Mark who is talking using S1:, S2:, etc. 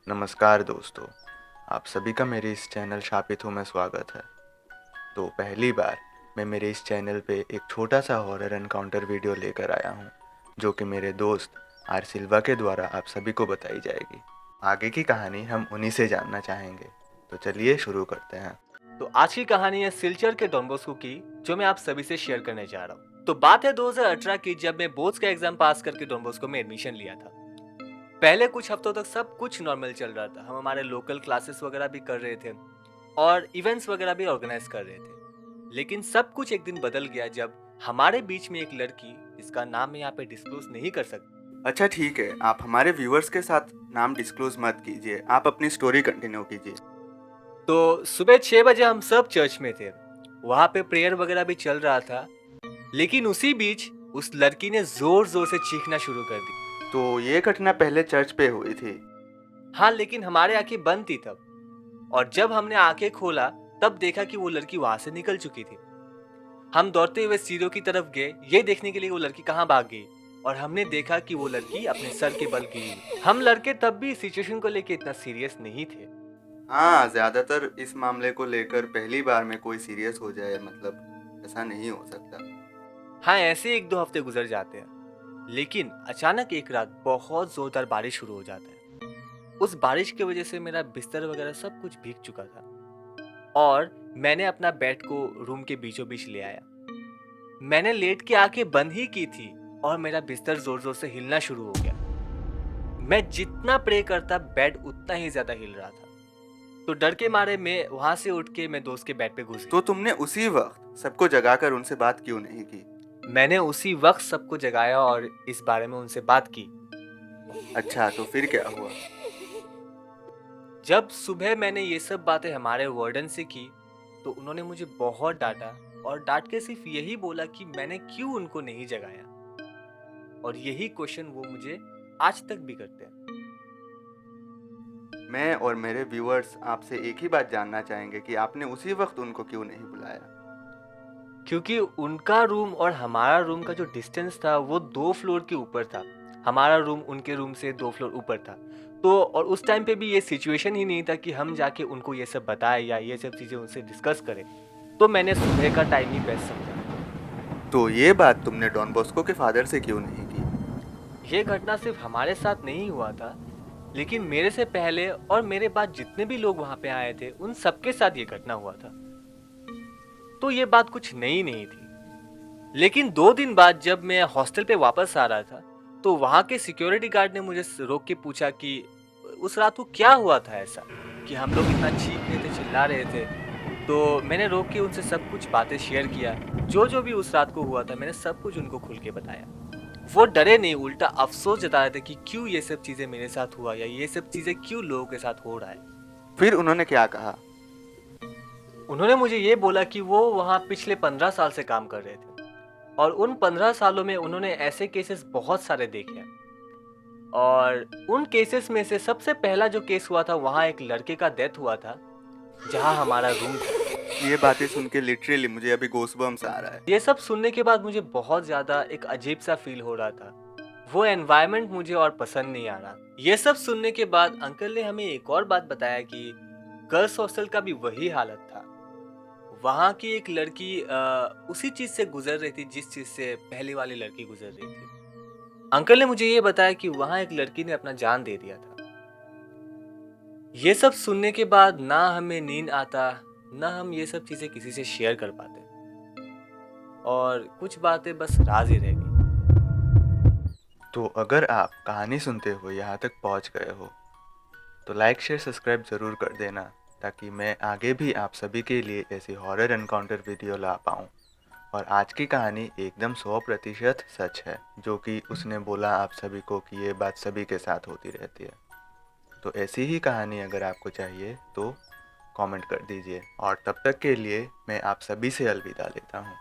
S1: नमस्कार दोस्तों, आप सभी का मेरे इस चैनल शापित हूँ में स्वागत है। तो पहली बार मैं मेरे इस चैनल पे एक छोटा सा हॉरर एनकाउंटर वीडियो लेकर आया हूँ, जो कि मेरे दोस्त आर सिल्वा के द्वारा आप सभी को बताई जाएगी। आगे की कहानी हम उन्हीं से जानना चाहेंगे, तो चलिए शुरू करते हैं।
S2: तो आज की कहानी है सिलचर के डॉन बॉस्को की, जो मैं आप सभी से शेयर करने जा रहा हूँ। तो बात है 2018 की, जब मैं बोर्ड्स का एग्जाम पास करके डॉन बॉस्को में एडमिशन लिया था। पहले कुछ हफ्तों तक सब कुछ नॉर्मल चल रहा था। हम हमारे लोकल क्लासेस वगैरह भी कर रहे थे और इवेंट्स वगैरह भी ऑर्गेनाइज कर रहे थे। लेकिन सब कुछ एक दिन बदल गया, जब हमारे बीच में एक लड़की, जिसका नाम मैं यहाँ पे डिस्क्लोज नहीं कर सकता।
S1: अच्छा ठीक है, आप हमारे व्यूअर्स के साथ नाम डिस्क्लोज मत कीजिए, आप अपनी स्टोरी कंटिन्यू कीजिए।
S2: तो सुबह 6 बजे हम सब चर्च में थे। वहाँ पे प्रेयर वगैरह भी चल रहा था। लेकिन उसी बीच उस लड़की ने जोर जोर से चीखना शुरू कर दी।
S1: तो ये घटना पहले चर्च पे हुई थी?
S2: हाँ, लेकिन हमारे आंखें बंद थी तब। और जब हमने आंखें खोला, तब देखा कि वो लड़की वहां से निकल चुकी थी। हम दौड़ते हुए सीढ़ियों की तरफ गए, ये देखने के लिए वो लड़की कहाँ भाग गई। और हमने देखा कि वो लड़की अपने सर के बल गिरी। हम लड़के तब भी सिचुएशन को लेके इतना सीरियस नहीं थे।
S1: हाँ, ज़्यादातर इस मामले को लेकर पहली बार में कोई सीरियस हो जाए, मतलब ऐसा नहीं हो सकता।
S2: हाँ, ऐसे 1-2 हफ्ते गुजर जाते हैं। लेकिन अचानक एक रात बहुत जोरदार बारिश शुरू हो जाता है। उस बारिश की वजह से मेरा बिस्तर वगैरह सब कुछ भीग चुका था। और मैंने अपना बेड को रूम के बीचों बीच ले आया। मैंने लेट के आंखें बंद ही की थी और मेरा बिस्तर जोर जोर से हिलना शुरू हो गया। मैं जितना प्रे करता, बेड उतना ही ज्यादा हिल रहा था। तो डर के मारे मैं वहां से उठ के मैं दोस्त के बेड पे घुस
S1: तो
S2: गया।
S1: तुमने उसी वक्त सबको जगाकर उनसे बात क्यों नहीं की?
S2: मैंने उसी वक्त सबको जगाया और इस बारे में उनसे बात की।
S1: अच्छा, तो फिर क्या हुआ?
S2: जब सुबह मैंने ये सब बातें हमारे वार्डन से की, तो उन्होंने मुझे बहुत डांटा। और डांट के सिर्फ यही बोला कि मैंने क्यों उनको नहीं जगाया। और यही क्वेश्चन वो मुझे आज तक भी करते हैं।
S1: मैं और मेरे व्यूअर्स आपसे एक ही बात जानना चाहेंगे कि आपने उसी वक्त उनको क्यों नहीं बुलाया?
S2: क्योंकि उनका रूम और हमारा रूम का जो डिस्टेंस था, वो 2 फ्लोर के ऊपर था। हमारा रूम उनके रूम से 2 फ्लोर ऊपर था। तो और उस टाइम पे भी ये सिचुएशन ही नहीं था कि हम जाके उनको ये सब बताएं या ये सब चीज़ें उनसे डिस्कस करें। तो मैंने सुबह का टाइम ही बेस्ट समझा।
S1: तो ये बात तुमने डॉन बॉस्को के फादर से क्यों नहीं की?
S2: ये घटना सिर्फ हमारे साथ नहीं हुआ था, लेकिन मेरे से पहले और मेरे बाद जितने भी लोग वहाँ पे आए थे, उन सबके साथ ये घटना हुआ था। तो ये बात कुछ नई नहीं थी। लेकिन 2 दिन बाद जब मैं हॉस्टल पे वापस आ रहा था, तो वहाँ के सिक्योरिटी गार्ड ने मुझे रोक के पूछा कि उस रात को क्या हुआ था ऐसा, कि हम लोग इतना चीख रहे थे, चिल्ला रहे थे। तो मैंने रोक के उनसे सब कुछ बातें शेयर किया। जो भी उस रात को हुआ था, मैंने सब कुछ उनको खुल के बताया। वो डरे नहीं, उल्टा अफसोस जता रहे थे कि क्यों ये सब चीजें मेरे साथ हुआ, या ये सब चीजें क्यों लोगों के साथ हो रहा है।
S1: फिर उन्होंने क्या कहा?
S2: उन्होंने मुझे ये बोला कि वो वहाँ पिछले 15 साल से काम कर रहे थे और उन 15 सालों में उन्होंने ऐसे केसेस बहुत सारे देखे हैं। और उन केसेस में से सबसे पहला जो केस हुआ था, वहाँ एक लड़के का डेथ हुआ था जहाँ हमारा रूम था।
S1: ये बातें सुन के लिटरली मुझे अभी गोस्बम्स आ रहा है।
S2: ये सब सुनने के बाद मुझे बहुत ज़्यादा एक अजीब सा फील हो रहा था। वो एनवायरनमेंट मुझे और पसंद नहीं आ रहा। ये सब सुनने के बाद अंकल ने हमें एक और बात बताया कि गर्ल्स हॉस्टल का भी वही हालत था। वहाँ की एक लड़की उसी चीज़ से गुजर रही थी जिस चीज़ से पहले वाली लड़की गुजर रही थी। अंकल ने मुझे ये बताया कि वहाँ एक लड़की ने अपना जान दे दिया था। ये सब सुनने के बाद ना हमें नींद आता, ना हम ये सब चीज़ें किसी से शेयर कर पाते, और कुछ बातें बस राज ही रह गई।
S1: तो अगर आप कहानी सुनते हुए यहाँ तक पहुँच गए हो, तो लाइक शेयर सब्सक्राइब ज़रूर कर देना, ताकि मैं आगे भी आप सभी के लिए ऐसी हॉरर एनकाउंटर वीडियो ला पाऊँ। और आज की कहानी एकदम 100% सच है, जो कि उसने बोला आप सभी को कि ये बात सभी के साथ होती रहती है। तो ऐसी ही कहानी अगर आपको चाहिए तो कमेंट कर दीजिए, और तब तक के लिए मैं आप सभी से अलविदा लेता हूँ।